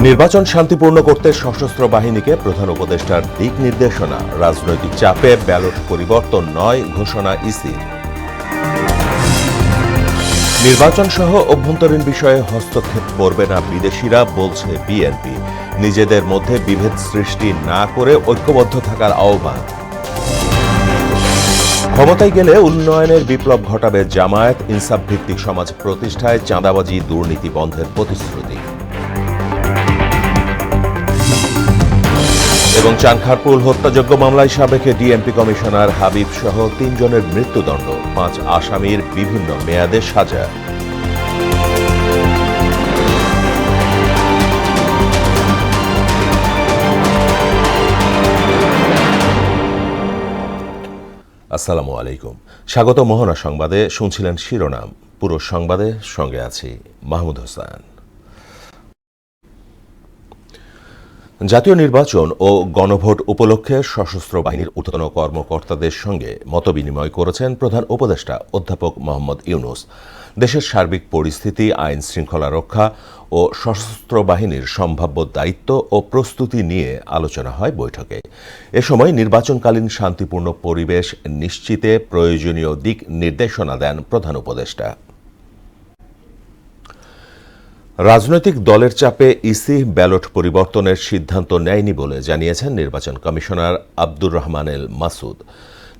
নির্বাচন শান্তিপূর্ণ করতে সশস্ত্র বাহিনীকে প্রধান উপদেষ্টার দিক নির্দেশনা, রাজনৈতিক চাপে ব্যালট পরিবর্তন নয় ঘোষণা ইসির। নির্বাচন সহ অভ্যন্তরীণ বিষয়ে হস্তক্ষেপ করবে না বিদেশিরা, বলছে বিএনপি। নিজেদের মধ্যে বিভেদ সৃষ্টি না করে ঐক্যবদ্ধ থাকার আহ্বান। ক্ষমতায় গেলে উন্নয়নের বিপ্লব ঘটাবে জামায়াত, ইনসাফ ভিত্তিক সমাজ প্রতিষ্ঠায় চাঁদাবাজি দুর্নীতি বন্ধের প্রতিশ্রুতি। এবং চানখারপুল হত্যাযজ্ঞ মামলায় সাবেক ডিএমপি কমিশনার হাবিব সহ ৩ জনের মৃত্যুদণ্ড, ৫ আসামির বিভিন্ন মেয়াদে সাজা। আসসালামু আলাইকুম, স্বাগত মোহনা সংবাদে। শুনছিলেন শিরোনাম, পুরো সংবাদে সঙ্গে আছি মাহমুদ হোসেন। জাতীয় নির্বাচন ও গণভোট উপলক্ষে সশস্ত্র বাহিনীর ঊর্ধ্বতন কর্মকর্তাদের সঙ্গে মতবিনিময় করেছেন প্রধান উপদেষ্টা অধ্যাপক মোহাম্মদ ইউনূস। দেশের সার্বিক পরিস্থিতি, আইন শৃঙ্খলা রক্ষা ও সশস্ত্র বাহিনীর সম্ভাব্য দায়িত্ব ও প্রস্তুতি নিয়ে আলোচনা হয় বৈঠকে। এ সময় নির্বাচনকালীন শান্তিপূর্ণ পরিবেশ নিশ্চিতে প্রয়োজনীয় দিক নির্দেশনা দেন প্রধান উপদেষ্টা। রাজনৈতিক দলের চাপে ইসি ব্যালট পরিবর্তনের সিদ্ধান্ত নেয়নি বলে জানিয়েছেন নির্বাচন কমিশনার আব্দুর রহমান এল মাসুদ।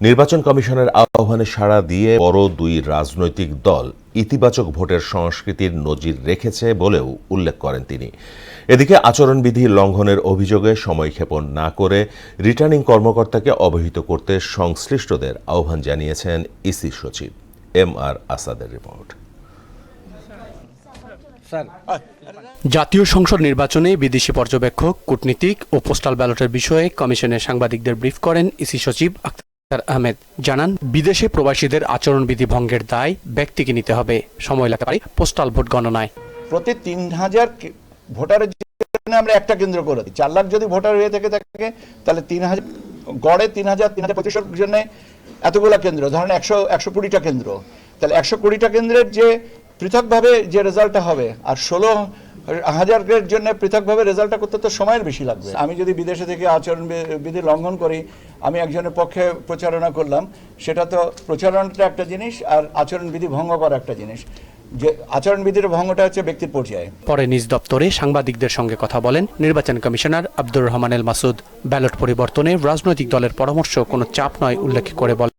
নির্বাচন কমিশনের আহ্বানে সাড়া দিয়ে বড় দুই রাজনৈতিক দল ইতিবাচক ভোটের সংস্কৃতির নজির রেখেছে বলেও উল্লেখ করেন তিনি। এদিকে আচরণবিধি লঙ্ঘনের অভিযোগে সময়ক্ষেপণ না করে রিটার্নিং কর্মকর্তাকে অবহিত করতে সংশ্লিষ্টদের আহ্বান জানিয়েছেন ইসি সচিব। এম আর আসাদের রিপোর্ট। জাতীয় সংসদ নির্বাচনে বিদেশি পর্যবেক্ষক, কূটনীতিক ও পোস্টাল ব্যালটের বিষয়ে কমিশনের সাংবাদিকদের ব্রিফ করেন ইসি সচিব আখতার আহমেদ। জানান, বিদেশে প্রবাসীদের আচরণবিধি ভঙ্গের দায় ব্যক্তিকে নিতে হবে, সময় লাগতে পারে পোস্টাল ভোট গণনায়। প্রতি ৩,০০০ ভোটারের জন্য আমরা একটা কেন্দ্র করে দিই। ৪ লাখ যদি ভোটার হয়ে থাকে তাহলে ৩,০০০ গড়ে ৩,০০০ জন্য এতগুলা কেন্দ্র, ধরেন ১২০টা কেন্দ্র, তাহলে ১২০টা কেন্দ্রের যে পৃথকভাবে যে রেজাল্টটা হবে আর ১৬,০০০-এর জন্য পৃথকভাবে রেজাল্টটা করতে তো সময়ের বেশি লাগবে। আমি যদি বিদেশে থেকে আচরণবিধি লঙ্ঘন করি, আমি একজনের পক্ষে প্রচারণা করলাম, সেটা তো প্রচারণাটা একটা জিনিস আর আচরণবিধি ভঙ্গ করা একটা জিনিস। যে আচরণবিধির ভঙ্গটা হচ্ছে ব্যক্তির পর্যায়ে। পরে নিজ দপ্তরে সাংবাদিকদের সঙ্গে কথা বলেন নির্বাচন কমিশনার আব্দুর রহমান এল মাসুদ। ব্যালট পরিবর্তনে রাজনৈতিক দলের পরামর্শ কোনো চাপ নয় উল্লেখ করে বলেন,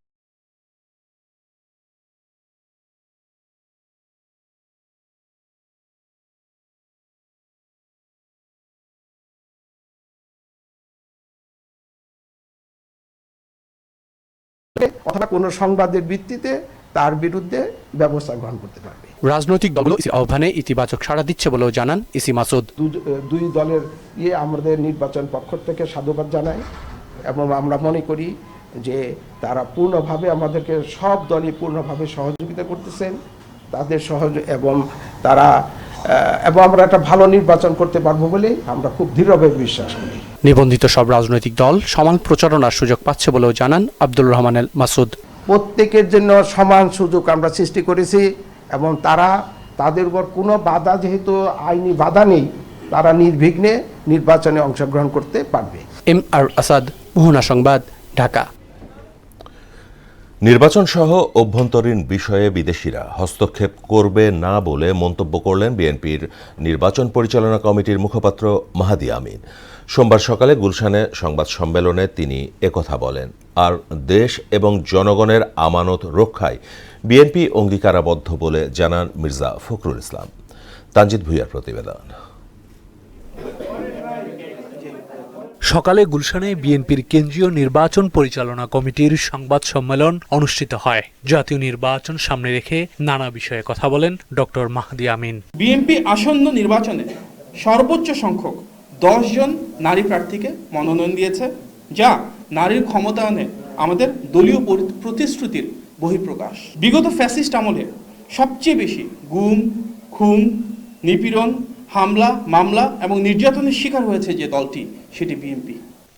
অথবা কোনো সংবাদের ভিত্তিতে তার বিরুদ্ধে ব্যবস্থা গ্রহণ করতে পারবে। রাজনৈতিক দলগুলো আহ্বানে ইতিবাচক সাড়া দিচ্ছে বলেও জানান ইসি মাসুদ। দুই দলের আমাদের নির্বাচন পক্ষ থেকে সাধুবাদ জানাই এবং আমরা মনে করি যে তারা পূর্ণভাবে আমাদেরকে, সব দলই পূর্ণভাবে সহযোগিতা করতেছেন, তাদের এবং আমরা একটা ভালো নির্বাচন করতে পারবো বলে আমরা খুব দৃঢ়ভাবে বিশ্বাস করি। নিবন্ধিত সব রাজনৈতিক দল সমান প্রচারণার সুযোগ পাচ্ছে বলেও জানান আব্দুর রহমান এল মাসুদ। প্রত্যেকের জন্য সমান সুযোগ আমরা সৃষ্টি করেছি এবং তাদের উপর কোনো বাধা, যেহেতু আইনি বাধা নেই, তারা নির্বিঘ্নে নির্বাচনে অংশগ্রহণ করতে পারবে। এম আর আসাদ, মোহনা সংবাদ, ঢাকা। নির্বাচন সহ অভ্যন্তরীণ বিষয়ে বিদেশিরা হস্তক্ষেপ করবে না বলে মন্তব্য করলেন বিএনপির নির্বাচন পরিচালনা কমিটির মুখপাত্র মাহাদি আমিন। সোমবার সকালে গুলশানে সংবাদ সম্মেলনে তিনি একথা বলেন। আর দেশ এবং জনগণের আমানত রক্ষায় বিএনপি অঙ্গীকারাবদ্ধ বলে জানান মির্জা ফখরুল ইসলাম। তানজিদ ভুঁইয়ার প্রতিবেদন। সকালে গুলশানে বিএনপির কেন্দ্রীয় নির্বাচন পরিচালনা কমিটির সংবাদ সম্মেলন অনুষ্ঠিত হয়। জাতীয় নির্বাচন সামনে রেখে নানা বিষয়ে কথা বলেন ডক্টর মাহাদি আমিন। বিএনপি আসন্ন নির্বাচনে সর্বোচ্চ সংখ্যক 10 জন নারী প্রার্থীকে মনোনয়ন দিয়েছে, যা নারীর ক্ষমতায়নে আমাদের দলীয় প্রতিশ্রুতির বহিঃপ্রকাশ। বিগত ফ্যাসিস্ট আমলে সবচেয়ে বেশি গুম, খুন, নিপীড়ন, হামলা, মামলা এবং নির্যাতনের শিকার হয়েছে যে দলটি, সেটি বিএনপি।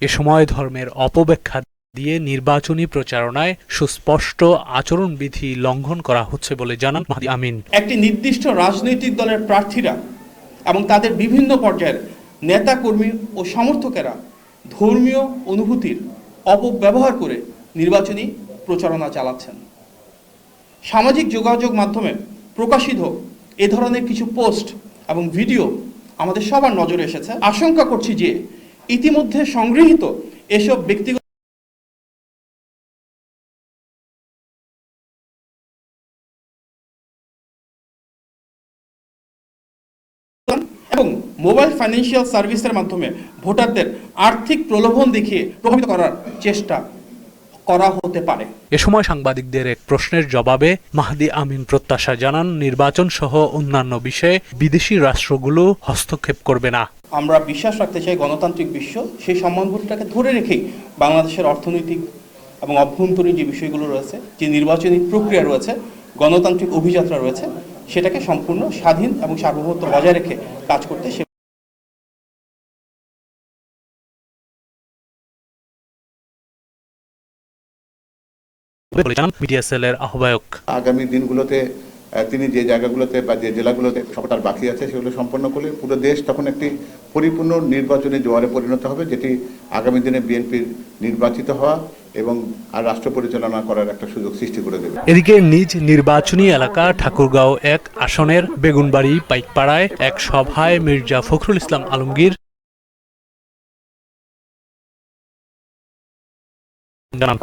এ সময় ধর্মের অপব্যাখ্যা দিয়ে নির্বাচনী প্রচারণায় সুস্পষ্ট আচরণবিধি লঙ্ঘন করা হচ্ছে বলে জানান মাহাদি আমিন। একটি নির্দিষ্ট রাজনৈতিক দলের প্রার্থীরা এবং তাদের বিভিন্ন পর্যায়ের নেতাকর্মী ও সমর্থকেরা ধর্মীয় অনুভূতির অপব্যবহার করে নির্বাচনী প্রচারণা চালাচ্ছেন। সামাজিক যোগাযোগ মাধ্যমে প্রকাশিত এ ধরনের কিছু পোস্ট এবং ভিডিও আমাদের সবার নজরে এসেছে। আশঙ্কা করছি যে ইতিমধ্যে সংগৃহীত এসব ব্যক্তিগত এবং মোবাইল ফাইন্যান্সিয়াল সার্ভিসের মাধ্যমে ভোটারদের আর্থিক প্রলোভন দেখিয়ে প্রভাবিত করার চেষ্টা করা হতে পারে। এ সময় সাংবাদিকদের এক প্রশ্নের জবাবে মাহদি আমিন প্রত্যাশা জানান, নির্বাচন সহ অন্যান্য বিষয়ে বিদেশি রাষ্ট্রগুলো হস্তক্ষেপ করবে না। আমরা বিশ্বাস রাখতে চাই গণতান্ত্রিক বিশ্ব সেই সম্মানবোধটাকে ধরে রেখেই বাংলাদেশের অর্থনৈতিক এবং অভ্যন্তরীণ যে বিষয়গুলো রয়েছে, যে নির্বাচনী প্রক্রিয়া রয়েছে, গণতান্ত্রিক অভিযাত্রা রয়েছে, সেটাকে সম্পূর্ণ স্বাধীন এবং সার্বভৌমত্ব বজায় রেখে কাজ করতে মিডিয়া সেলের আহ্বায়ক। আগামী দিনগুলোতে তিনি যে জায়গাগুলোতে বা যে জেলাগুলোতে সরকার বাকি আছে সেগুলো সম্পন্ন করলে পুরো দেশ তখন একটি পরিপূর্ণ নির্বাচনী জোয়ারে পরিণত হবে, যেটি আগামী দিনে বিএনপির নির্বাচিত হওয়া এবং আর রাষ্ট্র পরিচালনা করার একটা সুযোগ সৃষ্টি করে দেবে। এদিকে নিজ নির্বাচনী এলাকা ঠাকুরগাঁও 1 আসনের বেগুনবাড়ি পাইকপাড়ায় এক সভায় মির্জা ফখরুল ইসলাম আলমগীর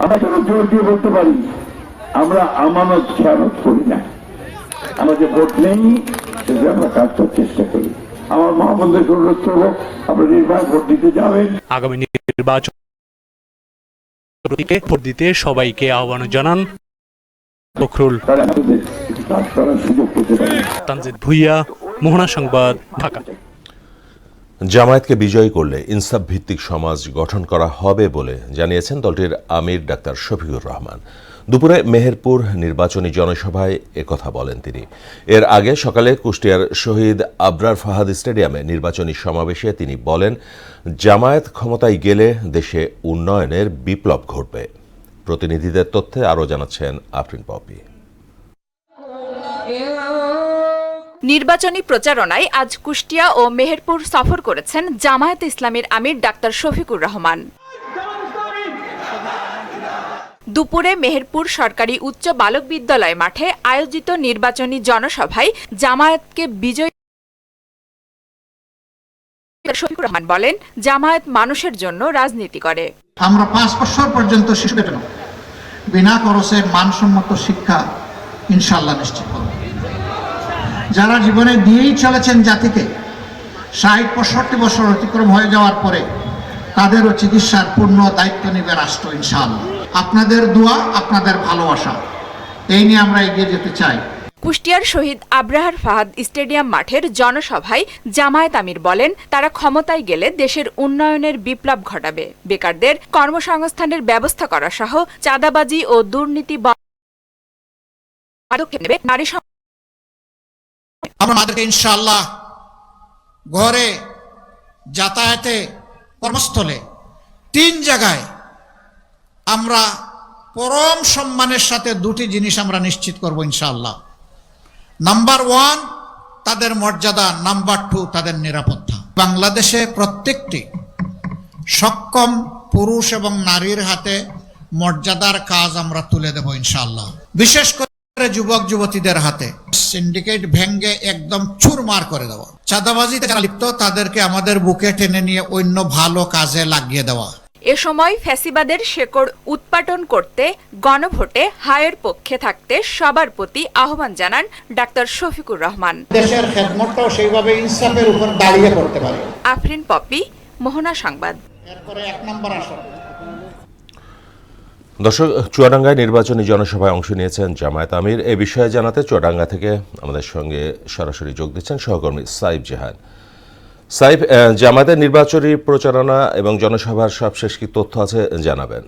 আমরা যেন জোর দিয়ে বলতে পারি, আমরা আমানত খেয়ানত করি না, আমরা যে ভোট নেই সেটা আমরা কাজ করার চেষ্টা করি। আমার মহাবন্ধুকে অনুরোধ করবো, আমরা নির্বাচন ভোট দিতে যাবেন। আগামী নির্বাচন ভোট দিতে সবাইকে আহ্বান জানান ফখরুল। তানজিদ ভুইয়া, মোহনা সংবাদ, ঢাকা। জামায়াতকে বিজয়ী করলে ইনসাফ ভিত্তিক সমাজ গঠন করা হবে বলে জানিয়েছেন দলটির আমির ডাক্তার শফিকুর রহমান। দুপুরে মেহেরপুর নির্বাচনী জনসভায় একথা বলেন তিনি। এর আগে সকালে কুষ্টিয়ার শহীদ আবরার ফাহাদ স্টেডিয়ামে নির্বাচনী সমাবেশে তিনি বলেন, জামায়াত ক্ষমতায় গেলে দেশে উন্নয়নের বিপ্লব ঘটবে। প্রতিনিধিদের তথ্যে আরও জানাচ্ছেন আফরিন পপি। নির্বাচনী প্রচারণায় আজ কুষ্টিয়া ও মেহেরপুর সফর করেছেন জামায়াতে ইসলামীর আমির ডাক্তার শফিকুর রহমান। দুপুরে মেহেরপুর সরকারি উচ্চ বালক বিদ্যালয় মাঠে আয়োজিত নির্বাচনী জনসভায় জামায়াতকে বিজয়ী শফিকুর রহমান বলেন, জামায়াত মানুষের জন্য রাজনীতি করে। আমরা 5 বছর পর্যন্ত শিশুদের বিনা খরচে মানসম্মত শিক্ষা ইনশাআল্লাহ নিশ্চিত করব। যারা জীবনে দিয়েই চলেছেন জাতিকে, 60-65 বছর অতিক্রম হয়ে যাওয়ার পরে তাদেরও চিকিৎসার পূর্ণ দায়িত্ব নেবে রাষ্ট্র ইনশাআল্লাহ। আপনাদের দোয়া, আপনাদের ভালোবাসা, এই নিয়ে আমরা এগিয়ে যেতে চাই। কুষ্টিয়ার শহীদ আবরার ফাহাদ স্টেডিয়াম মাঠের জনসভায় জামায়াত আমির বলেন, তারা ক্ষমতায় গেলে দেশের উন্নয়নের বিপ্লব ঘটাবে, বেকারদের কর্মসংস্থানের ব্যবস্থা করা সহ চাঁদাবাজি ও দুর্নীতি নেবে। নারী আমাদেরকে ইনশাআল্লাহ ঘরে, যাতায়াতে, কর্মস্থলে 3 জায়গায় আমরা পরম সম্মানের সাথে 2টি জিনিস আমরা নিশ্চিত করব ইনশাআল্লাহ। নাম্বার 1 তাদের মর্যাদা, নাম্বার 2 তাদের নিরাপত্তা। বাংলাদেশে প্রত্যেকটি সক্ষম পুরুষ এবং নারীর হাতে মর্যাদার কাজ আমরা তুলে দেব ইনশাআল্লাহ। বিশেষ করে যুবক যুবতীদের হাতে সিন্ডিকেট ভেঙ্গে একদম চুরমার করে দেওয়া, চাঁদাবাজিতে যারা লিপ্ত তাদেরকে আমাদের বুকে টেনে নিয়ে অন্য ভালো কাজে লাগিয়ে দেওয়া। এ সময় ফ্যাসিবাদের শেকড় উৎপাটন করতে গণভোটে হায়ের পক্ষে থাকতে সবার প্রতি আহ্বান জানান ডাক্তার শফিকুর রহমান। দেশের খেদমতটাও সেইভাবে ইনসাফের উপর দাঁড়িয়ে করতে পারে। আফরিন পপি, মোহনা সংবাদ। এরপরে 1 নম্বর আসন। দর্শক, চুয়াডাঙ্গায় নির্বাচনী জনসভায় অংশ নিয়েছেন জামায়াত আমির। এ বিষয়ে জানাতে চুয়াডাঙ্গা থেকে আমাদের সঙ্গে সরাসরি যোগ দিচ্ছেন সহকর্মী সাইফ জাহান। সাইফ, জামায়াতের নির্বাচনী প্রচারণা এবং জনসভার সবশেষ কি তথ্য আছে জানাবেন?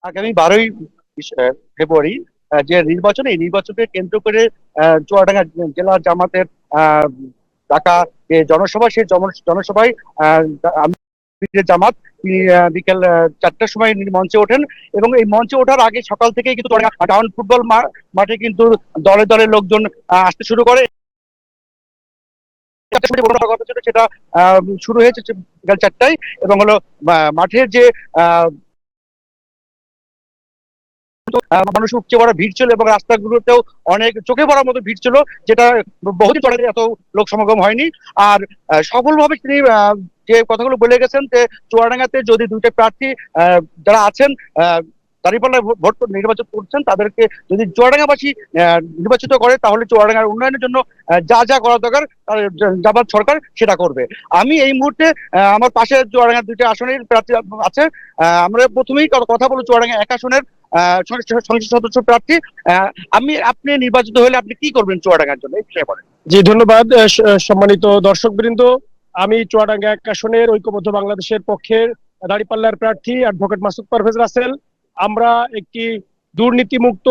আগামী 12ই ফেব্রুয়ারি যে নির্বাচন, এই নির্বাচনকে কেন্দ্র করে চুয়াডাঙ্গা জেলা জামাতের ঢাকা যে জনসভা, সেই জনসভায় জামাত, তিনি বিকেল 4টার সময় মঞ্চে ওঠেন এবং এই মঞ্চে ওঠার আগে সকাল থেকেই কিন্তু টাউন ফুটবল মাঠে কিন্তু দলে দলে লোকজন আসতে শুরু করে। সেটা শুরু হয়েছে বিকাল 4টায় এবং হলো মাঠের যে মানুষ উপচে পড়া ভিড় ছিল এবং রাস্তাগুলোতেও অনেক চোখে পড়ার মতো ভিড় ছিল, যেটা বহুদিন পরে এত লোক সমাগম হয়নি। আর সফলভাবে তিনি যে কথাগুলো বলে গেছেন যে চুয়াডাঙ্গাতে যদি দুইটা প্রার্থী যারা আছেন দাঁড়িপাল্লায় ভোট নির্বাচন করছেন, তাদেরকে যদি চুয়াডাঙ্গাবাসী নির্বাচিত করে তাহলে চুয়াডাঙ্গার উন্নয়নের জন্য যা যা করা দরকার জামাত সরকার সেটা করবে। আমি এই মুহূর্তে আমার পাশে চুয়াডাঙ্গার দুইটা আসনের প্রার্থী আছে। আমরা প্রথমেই কথা বলবো চুয়াডাঙ্গা 1 আসনের সংসদ সদস্য প্রার্থী। আপনি নির্বাচিত হলে আপনি কি করবেন চুয়াডাঙ্গার জন্য, এই বিষয়ে বলেন। জি ধন্যবাদ। সম্মানিত দর্শকবৃন্দ, আমি চুয়াডাঙ্গা 1 আসনের ঐক্যবদ্ধ বাংলাদেশের পক্ষের দাঁড়িপাল্লার প্রার্থী অ্যাডভোকেট মাসুদ পারভেজ রাসেল। আমরা একটি দুর্নীতিমুক্ত,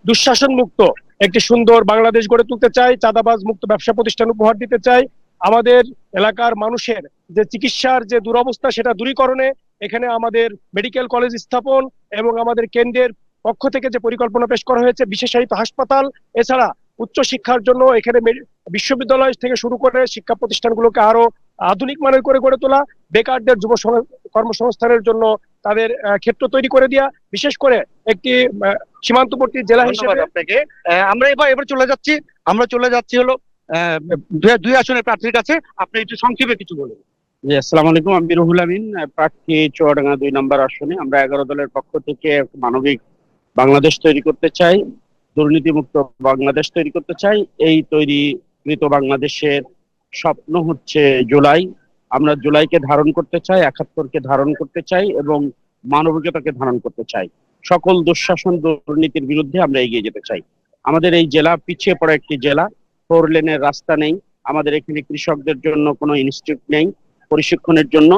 দুঃশাসন মুক্ত একটি সুন্দর বাংলাদেশ গড়ে তুলতে চাই, চাঁদাবাজ মুক্ত ব্যবসা প্রতিষ্ঠান উপহার দিতে চাই। আমাদের এলাকার মানুষের যে চিকিৎসার যে দুরবস্থা সেটা দূরীকরণে এখানে আমাদের মেডিকেল কলেজ স্থাপন এবং আমাদের কেন্দ্রের পক্ষ থেকে যে পরিকল্পনা পেশ করা হয়েছে বিশেষায়িত হাসপাতাল, এছাড়া উচ্চ শিক্ষার জন্য এখানে বিশ্ববিদ্যালয় থেকে শুরু করে শিক্ষা প্রতিষ্ঠানগুলোকে আরো আধুনিক মানের করে গড়ে তোলা, বেকারদের যুব কর্মসংস্থানের জন্য তাদের ক্ষেত্র তৈরি করে দেওয়া, বিশেষ করে একটি সীমান্তবর্তী জেলা হিসেবে। আপনাকে আমরা এবার চলে যাচ্ছি হলো 2 আসনের প্রার্থীর কাছে। আপনি একটু সংক্ষেপে কিছু বলুন। জি, আসসালামু আলাইকুম। আমি রুহুল আমিন, প্রার্থী চুয়াডাঙ্গা 2 নম্বর আসনে। আমরা 11 দলের পক্ষ থেকে মানবিক বাংলাদেশ তৈরি করতে চাই, দুর্নীতিমুক্ত বাংলাদেশ তৈরি করতে চাই। এই তৈরিকৃত বাংলাদেশের স্বপ্ন হচ্ছে জুলাই। আমরা জুলাইকে ধারণ করতে চাই, 71কে ধারণ করতে চাই এবং মানবিকতাকে ধারণ করতে চাই। সকল দুঃশাসন দুর্নীতির বিরুদ্ধে আমরা এগিয়ে যেতে চাই। আমাদের এই জেলা পিছিয়ে পড়া একটি জেলা, 4 লেনের রাস্তা নেই, আমাদের এখানে কৃষকদের জন্য কোনো ইনস্টিটিউট নেই প্রশিক্ষণের জন্য।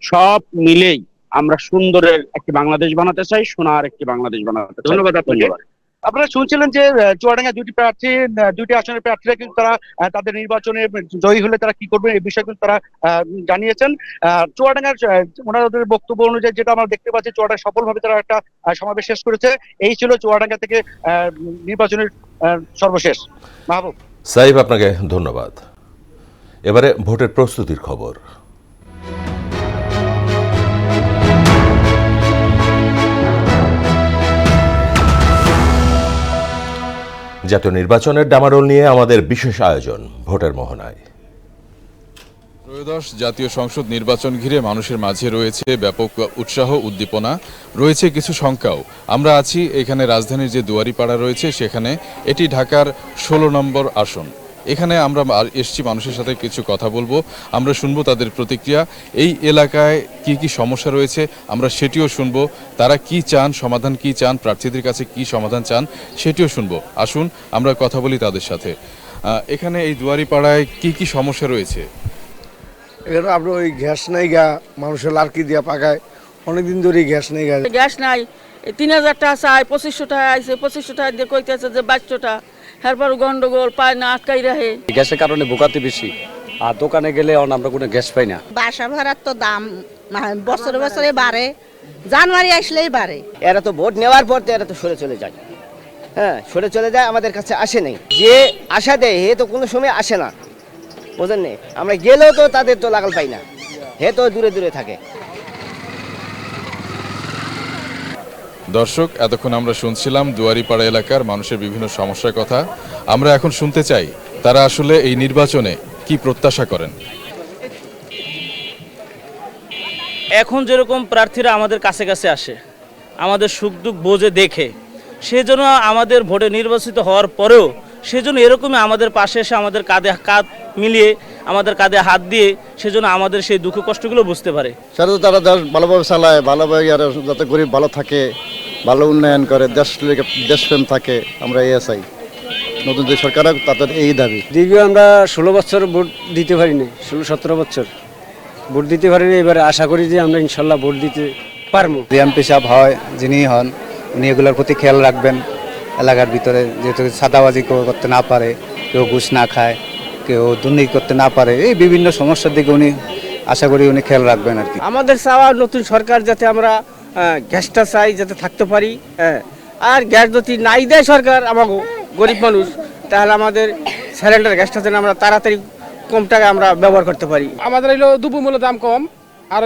সব মিলেই আমরা সুন্দরের একটি বাংলাদেশ বানাতে চাই, সোনার একটি বাংলাদেশ বানাতে চাই। ধন্যবাদ আপনাকে। আপনারা শুনছিলেন যে চুয়াডাঙ্গা 2টি আসনের প্রার্থীরা কিন্তু তারা তাদের নির্বাচনে জয়ী হলে তারা কি করবেন এই বিষয়ে কিন্তু তারা জানিয়েছেন। চুয়াডাঙ্গার ওনাদের বক্তব্য অনুযায়ী যেটা আমরা দেখতে পাচ্ছি, চুয়াডাঙ্গা সফলভাবে তারা একটা সমাবেশ শেষ করেছে। এই ছিল চুয়াডাঙ্গা থেকে নির্বাচনের সর্বশেষ। মাহবুব সাইফ, আপনাকে ধন্যবাদ। এবারে ভোটের প্রস্তুতির খবর। জাতীয় নির্বাচনের ডামাডোল নিয়ে আমাদের বিশেষ আয়োজন ভোটের মোহনায়। ত্রয়োদশ জাতীয় সংসদ নির্বাচন ঘিরে মানুষের মাঝে রয়েছে ব্যাপক উৎসাহ, উদ্দীপনা, রয়েছে কিছু শঙ্কাও। আমরা আছি এখানে রাজধানীর যে দুয়ারিপাড়া রয়েছে সেখানে। এটি ঢাকার 16 নম্বর আসন। এখানে আমরা এসছি মানুষের সাথে কিছু কথা বলবো, আমরা শুনবো তাদের প্রতিক্রিয়া। এই এলাকায় কি কি সমস্যা রয়েছে আমরা সেটিও শুনবো। তারা কি চান, সমাধান কি চান, প্রার্থীদের কাছে কি সমাধান চান সেটিও শুনবো। আসুন আমরা কথা বলি তাদের সাথে। এখানে এই দুয়ারিপাড়ায় কি কি সমস্যা রয়েছে? এখানে আপনার ওই গ্যাস নাই গা, মানুষের লার্কি দিয়া পাকায়, অনেকদিন ধরে গ্যাস নাই গা। গ্যাস নাই, 3000 টাকা চাই, 2500 টাকা আইছে, 2500 টাকা দিয়ে কইতেছে যে 2200 টাকা। এরপর গন্ডগোল পায় না, আটকাই রাখে। গ্যাসের কারণে ভোগাতে বেশি, আর দোকানে গেলে আমরা কোনো গ্যাস পাই না। বাসা ভাড়ার তো দাম বছরে বছরে বাড়ে, জানুয়ারি আসলেই বাড়ে। এরা তো ভোট নেওয়ার পর তো এরা তো সরে চলে যায়। হ্যাঁ, সরে চলে যায়, আমাদের কাছে আসে নাই। যে আশা দেয় হে তো কোনো সময় আসে না, বুঝলেন না? আমরা গেলেও তো তাদের তো লাগাল পাই না, হে তো দূরে দূরে থাকে। দর্শক, এতক্ষণ আমরা শুনছিলাম দুয়ারিপাড়া এলাকার মানুষের বিভিন্ন সমস্যার কথা। আমরা এখন শুনতে চাই তারা আসলে এই নির্বাচনে কি প্রত্যাশা করেন। এখন যেরকম প্রার্থীরা আমাদের কাছে কাছে আসে, আমাদের সুখ দুঃখ বোঝে দেখে, সেজন্য আমাদের ভোটে নির্বাচিত হওয়ার পরেও সেজন্য এরকমই আমাদের পাশে এসে আমাদের কাঁধে কাঁধ মিলিয়ে, আমাদের কাঁধে হাত দিয়ে, সেজন্য আমাদের সেই দুঃখ কষ্টগুলো বুঝতে পারে। সেটা তো তারা দেশ ভালোভাবে চালায়, ভালোভাবে যাতে গরিব ভালো থাকে, ভালো উন্নয়ন করে, দেশপ্রেম থাকে, আমরা এই চাই। নতুন যে সরকার তাদের এই দাবি। দীর্ঘ আমরা 16 বছর ভোট দিতে পারিনি, 16-17 বছর ভোট দিতে পারিনি। এবারে আশা করি যে আমরা ইনশাল্লাহ ভোট দিতে পারবো। এমপি সাহেব হয় যিনি হন, উনি এগুলোর প্রতি খেয়াল রাখবেন। এলাকার ভিতরে যেহেতু সাদাবাজি করতে না পারে, কেউ ঘুষ না খায়, কেউ দুর্নীতি করতে না পারে, এই বিভিন্ন সমস্যার দিকে উনি আশা করি উনি খেয়াল রাখবেন আর কি। আমাদের চাওয়া নতুন সরকার যাতে আমরা গ্যাসটা চাই যাতে থাকতে পারি, হ্যাঁ। আর গ্যাস যদি নাই দেয় সরকার আমাকে গরিব মানুষ, তাহলে আমাদের সিলিন্ডার গ্যাসটা যেন আমরা তাড়াতাড়ি কম টাকা আমরা ব্যবহার করতে পারি। আমাদের হইলো দ্রব্যমূল্য দাম কম, আর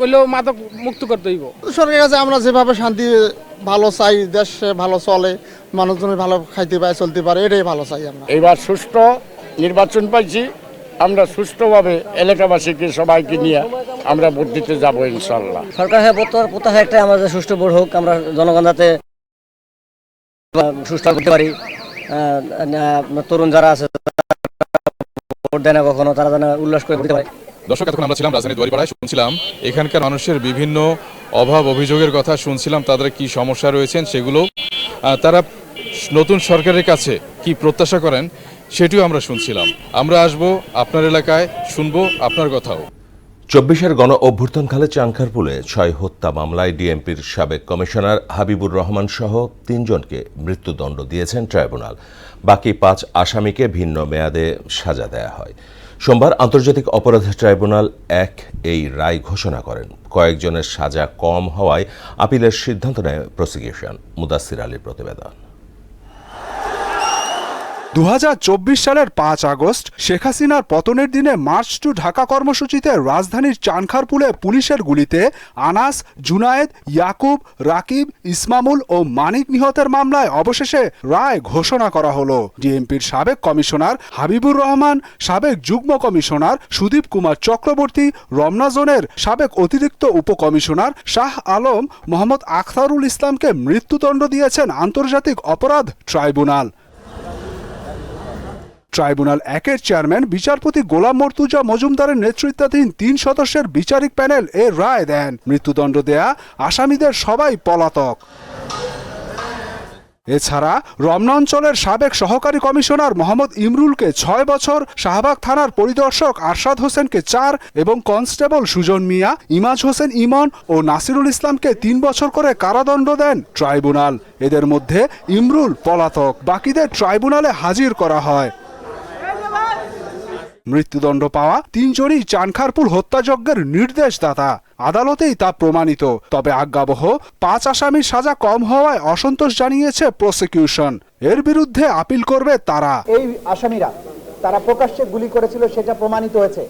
হইলো মাদক মুক্ত করতে হইব। সরকারের কাছে আমরা যেভাবে শান্তি ভালো চাই, দেশ ভালো চলে, মানুষজন ভালো খাইতে পায়, চলতে পারে, এটাই ভালো চাই আমরা। এবার সুষ্ঠু নির্বাচন পাইছি, আমরা সুষ্ঠুভাবে এলাকাবাসীকে সবাইকে নিয়ে আমরা ভোট দিতে যাব ইনশাল্লাহ। সরকার প্রত্যাশা একটা আমাদের সুষ্ঠু ভোট হোক, আমরা জনগণ যাতে সুষ্ঠু করতে পারি। তরুণ যারা আছে ভোট দেয় না কখনো, তারা যেন উল্লাস করে দিতে পারে। দর্শক, এখন আমরা ছিলাম রাজধানী দুয়ারিপাড়ায়, শুনছিলাম এখানকার মানুষের বিভিন্ন অভাব অভিযোগের কথা, শুনছিলাম তাদের কি সমস্যা রয়েছেন সেগুলো, তারা নতুন সরকারের কাছে কি প্রত্যাশা করেন সেটিও আমরা শুনছিলাম। আমরা আসবো আপনার এলাকায়, শুনবো আপনার কথাও। 24-এর গণ অভ্যুত্থানকালে চানখারপুলে 6 হত্যা মামলায় ডিএমপির সাবেক কমিশনার হাবিবুর রহমান সহ 3 জনকে মৃত্যুদণ্ড দিয়েছেন ট্রাইব্যুনাল। বাকি 5 আসামিকে ভিন্ন মেয়াদে সাজা দেয়া হয়। সোমবার আন্তর্জাতিক অপরাধ ট্রাইব্যুনাল 1 এই রায় ঘোষণা করেন। কয়েকজনের সাজা কম হওয়ায় আপিলের সিদ্ধান্ত নেয় প্রসিকিউশন। মুদাসসির আলীর প্রতিবেদন। 2024 সালের 5 আগস্ট শেখ হাসিনার পতনের দিনে মার্চ টু ঢাকা কর্মসূচিতে রাজধানীর চানখারপুলে পুলিশের গুলিতে আনাস, জুনায়েদ, ইয়াকুব, রাকিব, ইসমামুল ও মানিক নিহতের মামলায় অবশেষে রায় ঘোষণা করা হলো। ডিএমপির সাবেক কমিশনার হাবিবুর রহমান, সাবেক যুগ্ম কমিশনার সুদীপ কুমার চক্রবর্তী, রমনা জোনের সাবেক অতিরিক্ত উপকমিশনার শাহ আলম, মোহাম্মদ আখতারুল ইসলামকে মৃত্যুদণ্ড দিয়েছেন আন্তর্জাতিক অপরাধ ট্রাইব্যুনাল। ট্রাইব্যুনাল 1-এর চেয়ারম্যান বিচারপতি গোলাম মর্তুজা মজুমদারের নেতৃত্বাধীন 3 সদস্যের বিচারিক প্যানেল এ রায় দেন। মৃত্যুদণ্ড দেয়া আসামিদের সবাই পলাতক। এছাড়া রমনা অঞ্চলের সাবেক সহকারী কমিশনার মোহাম্মদ ইমরুলকে 6 বছর, শাহবাগ থানার পরিদর্শক আরশাদ হোসেনকে 4 এবং কনস্টেবল সুজন মিয়া, ইমাজ হোসেন ইমন ও নাসিরুল ইসলামকে 3 বছর করে কারাদণ্ড দেন ট্রাইব্যুনাল। এদের মধ্যে ইমরুল পলাতক, বাকিদের ট্রাইব্যুনালে হাজির করা হয়। মৃত্যুদণ্ড পাওয়া 3 জনই চানখারপুল হত্যাযজ্ঞের নির্দেশদাতা। আদালতেই তা প্রমাণিত। তবে আজ্ঞাবহ 5 আসামির সাজা কম হওয়ায় অসন্তোষ জানিয়েছে প্রসিকিউশন। এর বিরুদ্ধে আপিল করবে তারা। এই আসামিরা তারা প্রকাশ্যে গুলি করেছিল, সেটা প্রমাণিত হয়েছে।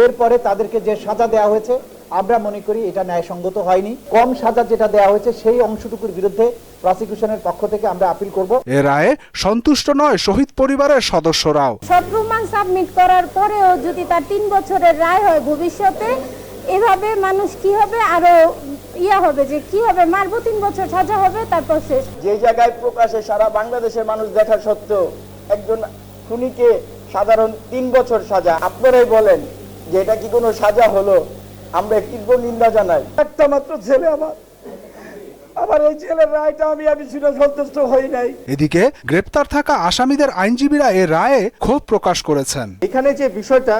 এরপরে তাদেরকে যে সাজা দেওয়া হয়েছে আমরা মনে করি এটা ন্যায়সঙ্গত হয়নি। কম সাজা যেটা দেওয়া হয়েছে সেই অংশটুকুর বিরুদ্ধে প্রসিকিউশনের পক্ষ থেকে আমরা আপিল করব। এ রায়ে সন্তুষ্ট নয় শহীদ পরিবারের সদস্যরাও। শর্ট রিমান্ড সাবমিট করার পরেও যদি তার 3 বছরের রায় হয়, ভবিষ্যতে এভাবে মানুষ কি হবে, আরো হবে যে কি হবে, মারবো 3 বছর সাজা হবে, তারপর শেষ। যে জায়গায় প্রকাশে সারা বাংলাদেশের মানুষ দেখা সত্ত্বেও একজন খুনিকে সাধারণ 3 বছর সাজা, আপনারাই বলেন যে এটা কি কোনো সাজা হলো? আমরা তীব্র নিন্দা জানাই। একটা মাত্র ছেলে আমার এই ছেলের রায়টা আমি শুনে সন্তুষ্ট হই নাই। এদিকে গ্রেপ্তার থাকা আসামিদের আইনজীবীরা এ রায়ে ক্ষোভ প্রকাশ করেছেন। এখানে যে বিষয়টা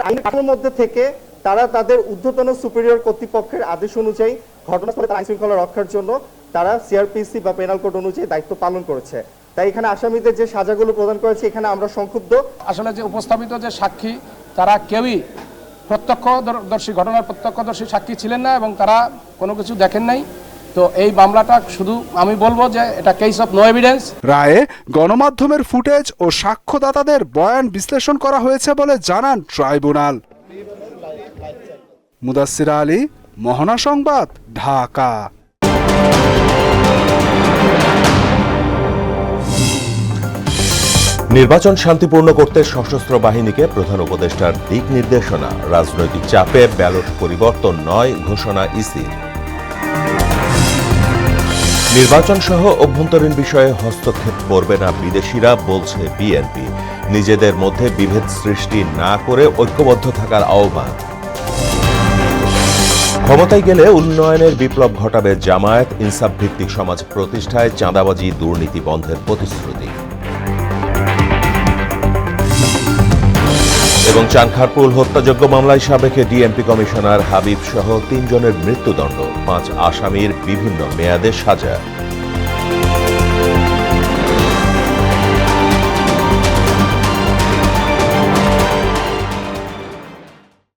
আইনের মধ্যে থেকে তারা তাদের ঊর্ধ্বতন সুপিরিয়র কর্তৃপক্ষের আদেশ অনুযায়ী ঘটনাস্থলে আইন শৃঙ্খলা রক্ষার জন্য তারা সিআরপিসি বা পেনাল কোড অনুযায়ী দায়িত্ব পালন করেছে। তাই এখানে আসামিদের যে সাজাগুলো প্রদান করেছে এখানে আমরা সংক্ষুব্ধ। আসলে যে উপস্থাপিত যে সাক্ষী তারা কেউই প্রত্যক্ষদর্শী, ঘটনার প্রত্যক্ষদর্শী সাক্ষী ছিলেন না এবং তারা কোনো কিছু দেখেন নাই। তো এই মামলাটা শুধু আমি বলবো যে এটা কেস অফ নো এভিডেন্স। রায়ে গণমাধ্যমের ফুটেজ ও সাক্ষ্যদাতাদের বয়ান বিশ্লেষণ করা হয়েছে বলে জানান ট্রাইব্যুনাল। মুদাসসির আলী, মোহনা সংবাদ, ঢাকা। নির্বাচন শান্তিপূর্ণ করতে সশস্ত্র বাহিনীকে প্রধান উপদেষ্টার দিক নির্দেশনা। রাজনৈতিক চাপে ব্যালট পরিবর্তন নয়, ঘোষণা ইসির। নির্বাচন সহ অভ্যন্তরীণ বিষয়ে হস্তক্ষেপ করবে না বিদেশিরা, বলছে বিএনপি। নিজেদের মধ্যে বিভেদ সৃষ্টি না করে ঐক্যবদ্ধ থাকার আহ্বান। ক্ষমতায় গেলে উন্নয়নের বিপ্লব ঘটাবে জামায়াত, ইনসাফ ভিত্তিক সমাজ প্রতিষ্ঠায় চাঁদাবাজি দুর্নীতি বন্ধের প্রতিশ্রুতি। এবং চানখারপুল হত্যাযজ্ঞ মামলায় সাবেক ডিএমপি কমিশনার হাবিব সহ 3 জনের মৃত্যুদণ্ড, 5 আসামির বিভিন্ন মেয়াদে সাজা।